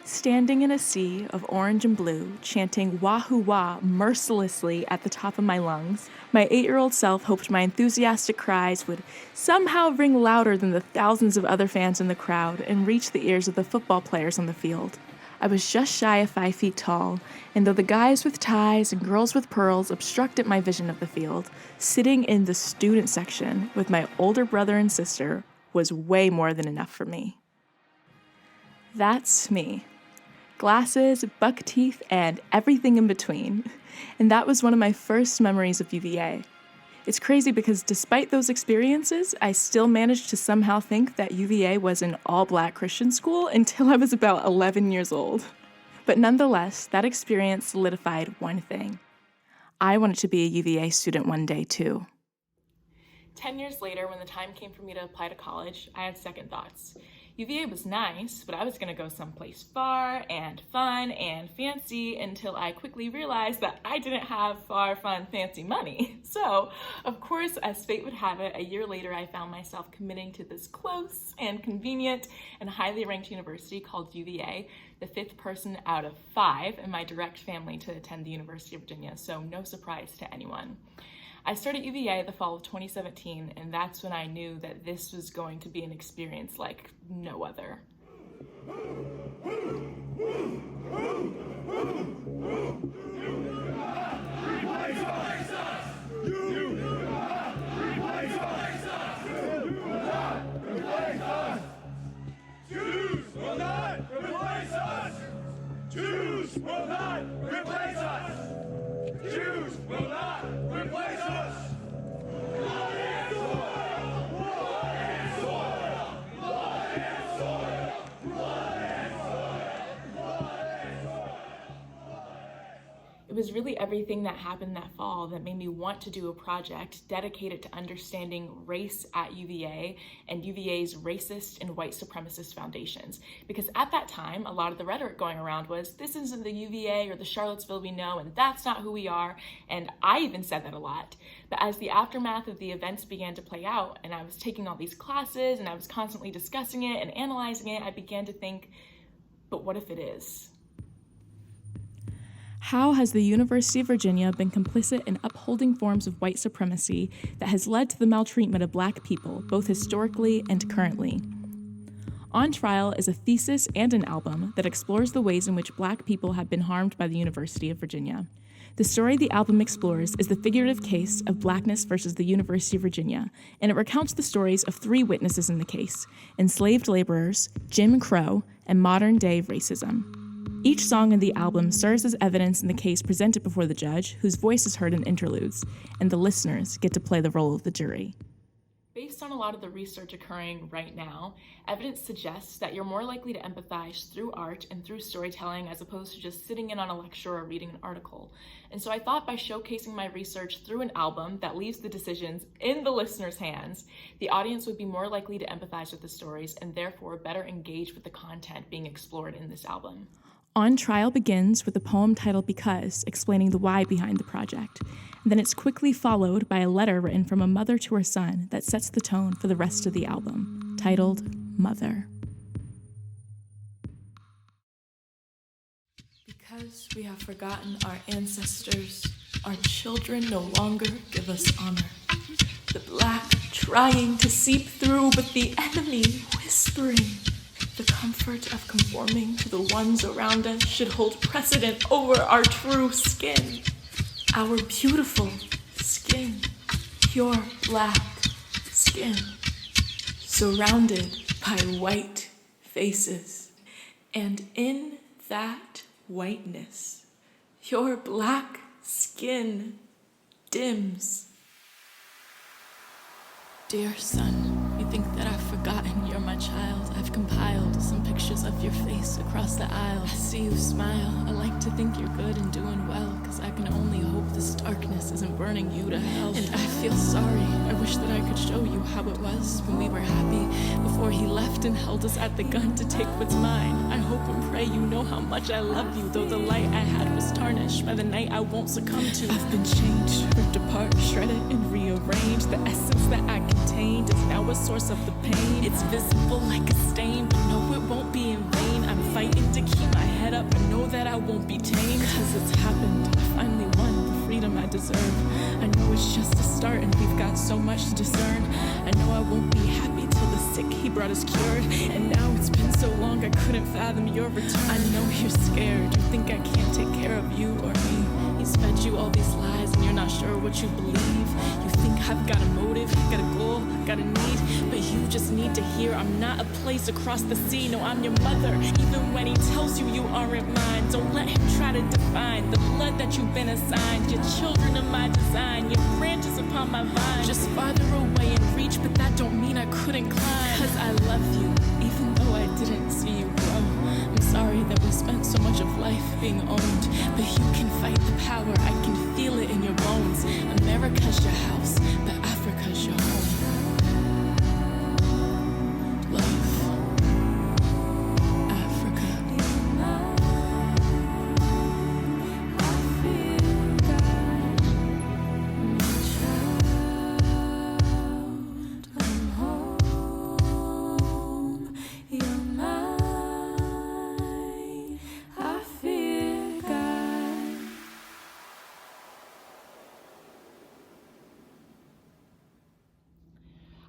Standing in a sea of orange and blue, chanting wahoo wah mercilessly at the top of my lungs, my 8-year-old self hoped my enthusiastic cries would somehow ring louder than the thousands of other fans in the crowd and reach the ears of the football players on the field. I was just shy of 5 feet tall, and though the guys with ties and girls with pearls obstructed my vision of the field, sitting in the student section with my older brother and sister was way more than enough for me. That's me. Glasses, buck teeth, and everything in between. And that was one of my first memories of UVA. It's crazy because despite those experiences, I still managed to somehow think that UVA was an all-Black Christian school until I was about 11 years old. But nonetheless, that experience solidified one thing. I wanted to be a UVA student one day, too. 10 years later, when the time came for me to apply to college, I had second thoughts. UVA was nice, but I was going to go someplace far and fun and fancy until I quickly realized that I didn't have far, fun, fancy money. So, of course, as fate would have it, a year later I found myself committing to this close and convenient and highly ranked university called UVA, the 5th person out of 5 in my direct family to attend the University of Virginia, so no surprise to anyone. I started UVA the fall of 2017, and that's when I knew that this was going to be an experience like no other. Jews will not replace us! Jews will not replace us! Blood and soil! Blood and soil! Blood and soil! Blood and soil! Blood and soil! It was really everything that happened that fall that made me want to do a project dedicated to understanding race at UVA and UVA's racist and white supremacist foundations. Because at that time, a lot of the rhetoric going around was, this isn't the UVA or the Charlottesville we know, and that's not who we are. And I even said that a lot. But as the aftermath of the events began to play out, and I was taking all these classes, and I was constantly discussing it and analyzing it, I began to think, but what if it is? How has the University of Virginia been complicit in upholding forms of white supremacy that has led to the maltreatment of Black people, both historically and currently? On Trial is a thesis and an album that explores the ways in which Black people have been harmed by the University of Virginia. The story the album explores is the figurative case of Blackness versus the University of Virginia, and it recounts the stories of 3 witnesses in the case: enslaved laborers, Jim Crow, and modern-day racism. Each song in the album serves as evidence in the case presented before the judge, whose voice is heard in interludes, and the listeners get to play the role of the jury. Based on a lot of the research occurring right now, evidence suggests that you're more likely to empathize through art and through storytelling as opposed to just sitting in on a lecture or reading an article. And so I thought by showcasing my research through an album that leaves the decisions in the listener's hands, the audience would be more likely to empathize with the stories and therefore better engage with the content being explored in this album. On Trial begins with a poem titled Because, explaining the why behind the project. And then it's quickly followed by a letter written from a mother to her son that sets the tone for the rest of the album, titled Mother. Because we have forgotten our ancestors, our children no longer give us honor. The Black trying to seep through, but the enemy whispering. The comfort of conforming to the ones around us should hold precedent over our true skin. Our beautiful skin, pure Black skin, surrounded by white faces. And in that whiteness, your Black skin dims. Dear son, you think that I've forgotten you're my child. I've compiled some pictures of your face across the aisle. I see you smile. I like to think you're good and doing well, cause I can only hope this darkness isn't burning you to hell. And I feel sorry. I wish that I could show you how it was when we were happy before he left and held us at the gun to take what's mine. I hope and pray you know how much I love you, though the light I had was tarnished by the night I won't succumb to. I've been changed, ripped apart, shredded and rearranged. The essence that I contained is now a source of the pain. It's visible like a stain, but no, it won't be in vain. I'm fighting to keep my won't be tamed, cause it's happened. I finally won the freedom I deserve. I know it's just a start and we've got so much to discern. I know I won't be happy till the sick he brought us cured. And now it's been so long I couldn't fathom your return. I know you're scared, you think I can't take care of you or me. He's fed you all these lies and you're not sure what you believe. You think I've got a motive, got a goal, got a need, but you just need to hear I'm not a place across the sea. No, I'm your mother, even when he tells you you aren't mine. Don't let him try to define the blood that you've been assigned. You're children of my design, your branches upon my vine. Just farther away and reach, but that don't mean I couldn't climb. Cause I love you, even though I didn't see you grow. I'm sorry that we spent so much of life being owned, but you can fight the power, I can feel it in your bones. America's your house, but Africa's your home. Love, Africa.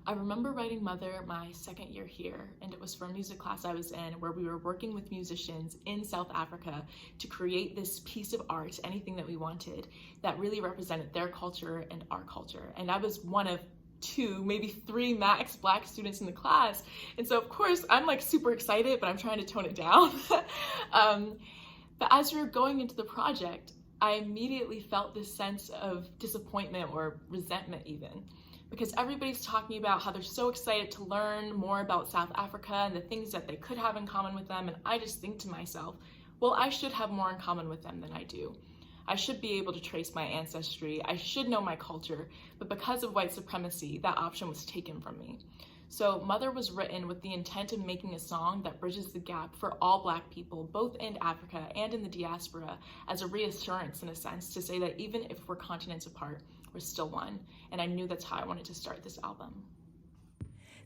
I remember writing Mother my second year here, and it was for a music class I was in where we were working with musicians in South Africa to create this piece of art, anything that we wanted, that really represented their culture and our culture. And I was one of 2, maybe 3 max Black students in the class. And so of course I'm like super excited, but I'm trying to tone it down. But as we were going into the project, I immediately felt this sense of disappointment or resentment even. Because everybody's talking about how they're so excited to learn more about South Africa and the things that they could have in common with them, and I just think to myself, well, I should have more in common with them than I do. I should be able to trace my ancestry, I should know my culture, but because of white supremacy, that option was taken from me. So Mother was written with the intent of making a song that bridges the gap for all Black people, both in Africa and in the diaspora, as a reassurance in a sense, to say that even if we're continents apart, we're still one. And I knew that's how I wanted to start this album.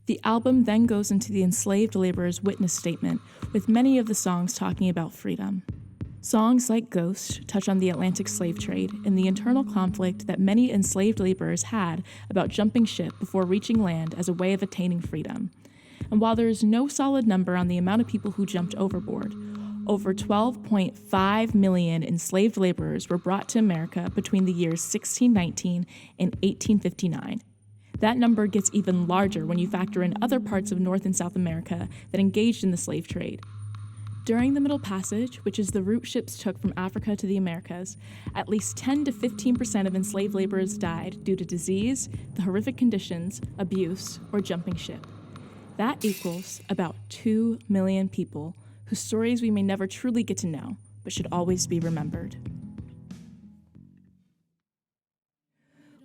The album then goes into the enslaved laborers' witness statement, with many of the songs talking about freedom. Songs like Ghost touch on the Atlantic slave trade and the internal conflict that many enslaved laborers had about jumping ship before reaching land as a way of attaining freedom. And while there is no solid number on the amount of people who jumped overboard, over 12.5 million enslaved laborers were brought to America between the years 1619 and 1859. That number gets even larger when you factor in other parts of North and South America that engaged in the slave trade. During the Middle Passage, which is the route ships took from Africa to the Americas, at least 10 to 15% of enslaved laborers died due to disease, the horrific conditions, abuse, or jumping ship. That equals about 2 million people whose stories we may never truly get to know, but should always be remembered.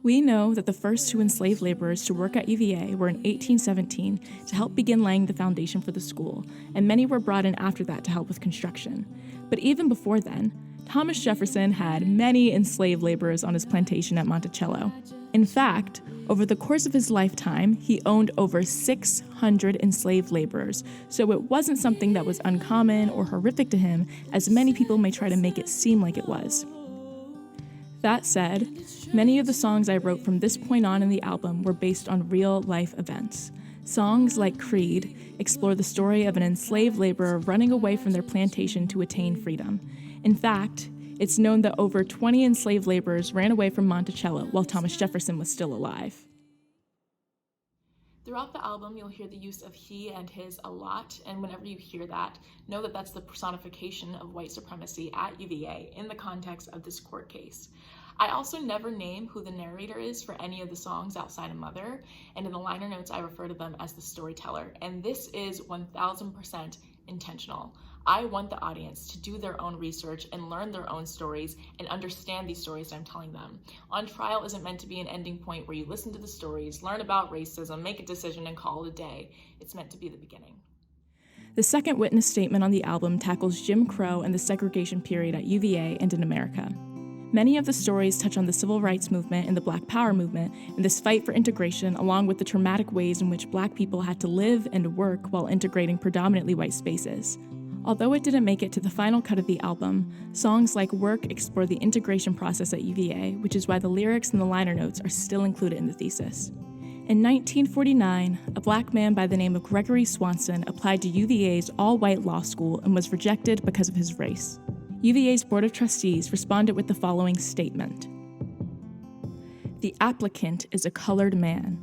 We know that the first 2 enslaved laborers to work at UVA were in 1817 to help begin laying the foundation for the school, and many were brought in after that to help with construction. But even before then, Thomas Jefferson had many enslaved laborers on his plantation at Monticello. In fact, over the course of his lifetime, he owned over 600 enslaved laborers, so it wasn't something that was uncommon or horrific to him, as many people may try to make it seem like it was. That said, many of the songs I wrote from this point on in the album were based on real-life events. Songs like Creed explore the story of an enslaved laborer running away from their plantation to attain freedom. In fact, it's known that over 20 enslaved laborers ran away from Monticello while Thomas Jefferson was still alive. Throughout the album, you'll hear the use of he and his a lot, and whenever you hear that, know that that's the personification of white supremacy at UVA in the context of this court case. I also never name who the narrator is for any of the songs outside of Mother, and in the liner notes I refer to them as the storyteller, and this is 1000% intentional. I want the audience to do their own research and learn their own stories and understand these stories I'm telling them. On Trial isn't meant to be an ending point where you listen to the stories, learn about racism, make a decision, and call it a day. It's meant to be the beginning. The second witness statement on the album tackles Jim Crow and the segregation period at UVA and in America. Many of the stories touch on the civil rights movement and the Black Power movement and this fight for integration, along with the traumatic ways in which Black people had to live and work while integrating predominantly white spaces. Although it didn't make it to the final cut of the album, songs like Work explore the integration process at UVA, which is why the lyrics and the liner notes are still included in the thesis. In 1949, a black man by the name of Gregory Swanson applied to UVA's all-white law school and was rejected because of his race. UVA's Board of Trustees responded with the following statement: "The applicant is a colored man.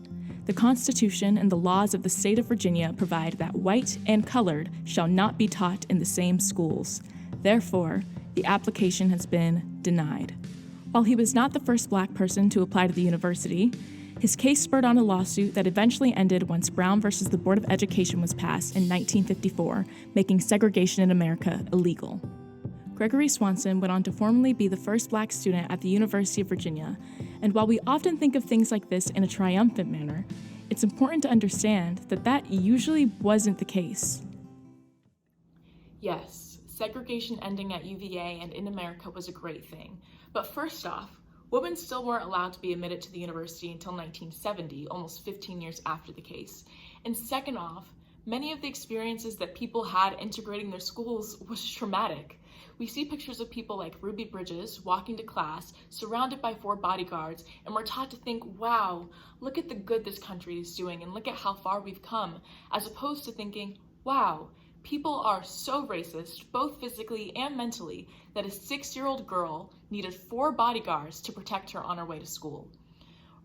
The Constitution and the laws of the state of Virginia provide that white and colored shall not be taught in the same schools. Therefore, the application has been denied." While he was not the first black person to apply to the university, his case spurred on a lawsuit that eventually ended once Brown versus the Board of Education was passed in 1954, making segregation in America illegal. Gregory Swanson went on to formally be the first black student at the University of Virginia, and while we often think of things like this in a triumphant manner, it's important to understand that that usually wasn't the case. Yes, segregation ending at UVA and in America was a great thing, but first off, women still weren't allowed to be admitted to the university until 1970, almost 15 years after the case. And second off, many of the experiences that people had integrating their schools was traumatic. We see pictures of people like Ruby Bridges walking to class, surrounded by 4 bodyguards, and we're taught to think, wow, look at the good this country is doing and look at how far we've come, as opposed to thinking, wow, people are so racist, both physically and mentally, that a 6-year-old girl needed 4 bodyguards to protect her on her way to school.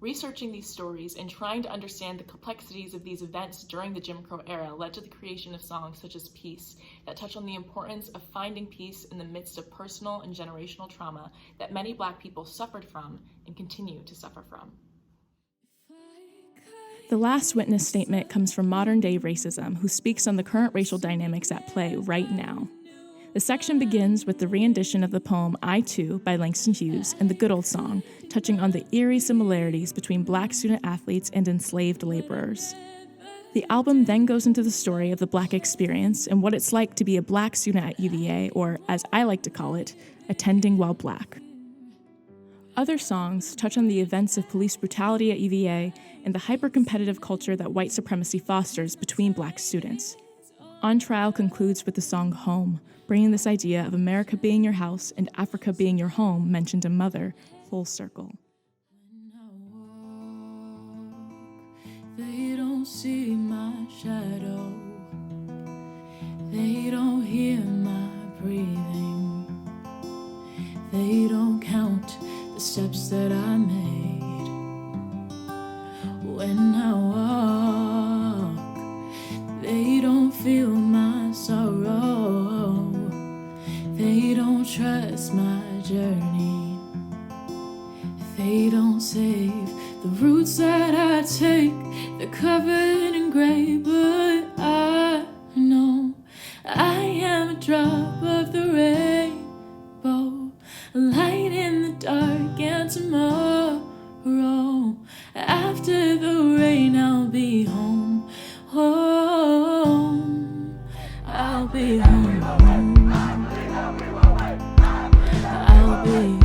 Researching these stories and trying to understand the complexities of these events during the Jim Crow era led to the creation of songs such as Peace that touch on the importance of finding peace in the midst of personal and generational trauma that many black people suffered from and continue to suffer from. The last witness statement comes from modern-day racism, who speaks on the current racial dynamics at play right now. The section begins with the rendition of the poem I Too by Langston Hughes and the Good Old Song, touching on the eerie similarities between black student athletes and enslaved laborers. The album then goes into the story of the black experience and what it's like to be a black student at UVA, or as I like to call it, attending while black. Other songs touch on the events of police brutality at UVA and the hyper-competitive culture that white supremacy fosters between black students. On Trial concludes with the song Home, bringing this idea of America being your house and Africa being your home, mentioned in Mother, full circle. They don't see my shadow. They don't hear my breathing. They don't count the steps that I made. When I walk, they don't feel my sorrow. They don't trust my journey. They don't save the routes that I take. They're covered in gray, but I know I am a drop of the rainbow, a light in the dark, and tomorrow, after the rain, I'll be home. Home, I'll be home. I'll be home.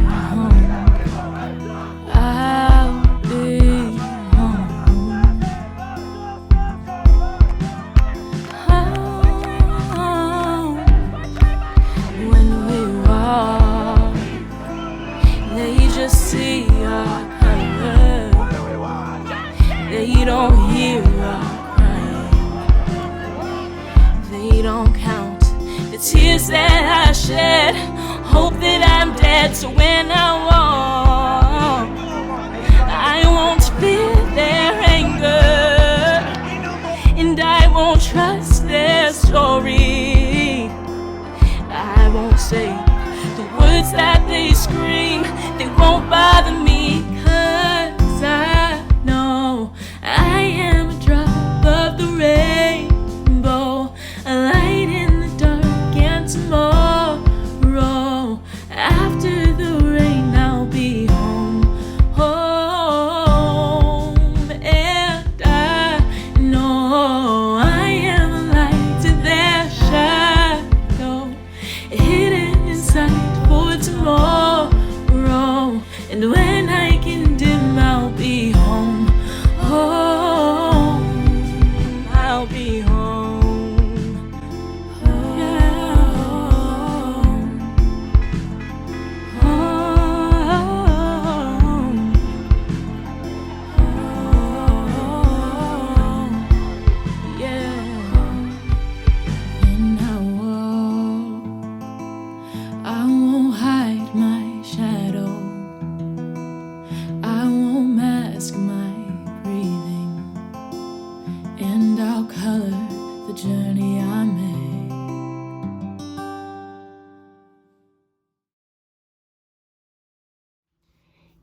See our color. They don't hear our crying. They don't count the tears that I shed. Hope that I'm dead, so when I walk, I won't feel their anger, and I won't trust their story. I won't say the words that they scream. They won't bother me, 'cause I know I am a drop of the rainbow, a light in the dark, and tomorrow, after the rain, I'll be home. Home, and I know I am a light to their shadow, hidden inside for tomorrow. And when I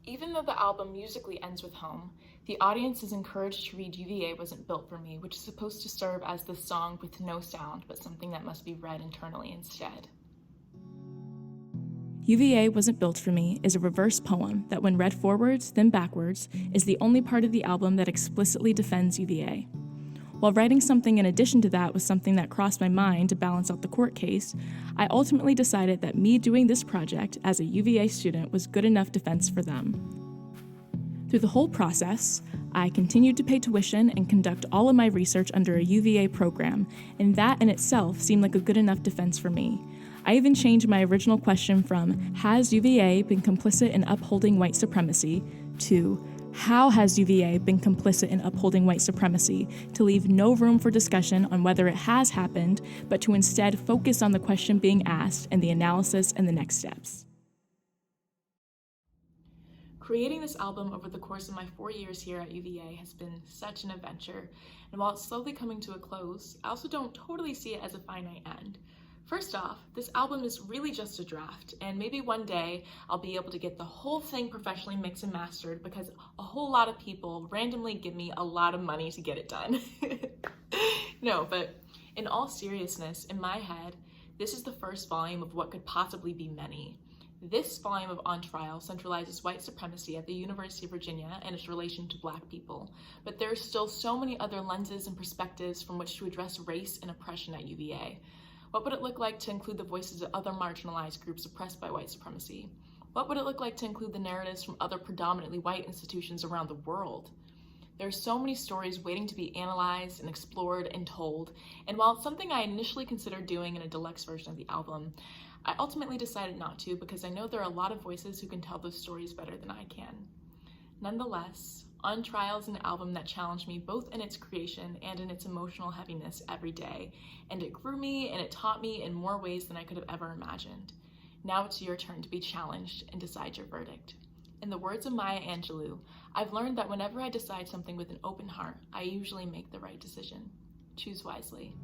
Even though the album musically ends with home, the audience is encouraged to read UVA Wasn't Built for Me, which is supposed to serve as the song with no sound, but something that must be read internally instead. UVA Wasn't Built for Me is a reverse poem that, when read forwards, then backwards, is the only part of the album that explicitly defends UVA. While writing something in addition to that was something that crossed my mind to balance out the court case, I ultimately decided that me doing this project as a UVA student was good enough defense for them. Through the whole process, I continued to pay tuition and conduct all of my research under a UVA program, and that in itself seemed like a good enough defense for me. I even changed my original question from, has UVA been complicit in upholding white supremacy, to, how has UVA been complicit in upholding white supremacy, to leave no room for discussion on whether it has happened, but to instead focus on the question being asked and the analysis and the next steps. Creating this album over the course of my 4 years here at UVA has been such an adventure, and while it's slowly coming to a close, I also don't totally see it as a finite end. First off, this album is really just a draft, and maybe one day I'll be able to get the whole thing professionally mixed and mastered because a whole lot of people randomly give me a lot of money to get it done. No, but in all seriousness, in my head, this is the first volume of what could possibly be many. This volume of On Trial centralizes white supremacy at the University of Virginia and its relation to Black people, but there are still so many other lenses and perspectives from which to address race and oppression at UVA. What would it look like to include the voices of other marginalized groups oppressed by white supremacy? What would it look like to include the narratives from other predominantly white institutions around the world? There are so many stories waiting to be analyzed and explored and told, and while it's something I initially considered doing in a deluxe version of the album, I ultimately decided not to because I know there are a lot of voices who can tell those stories better than I can. Nonetheless, On Trial is an album that challenged me both in its creation and in its emotional heaviness every day, and it grew me and it taught me in more ways than I could have ever imagined. Now it's your turn to be challenged and decide your verdict. In the words of Maya Angelou, I've learned that whenever I decide something with an open heart, I usually make the right decision. Choose wisely.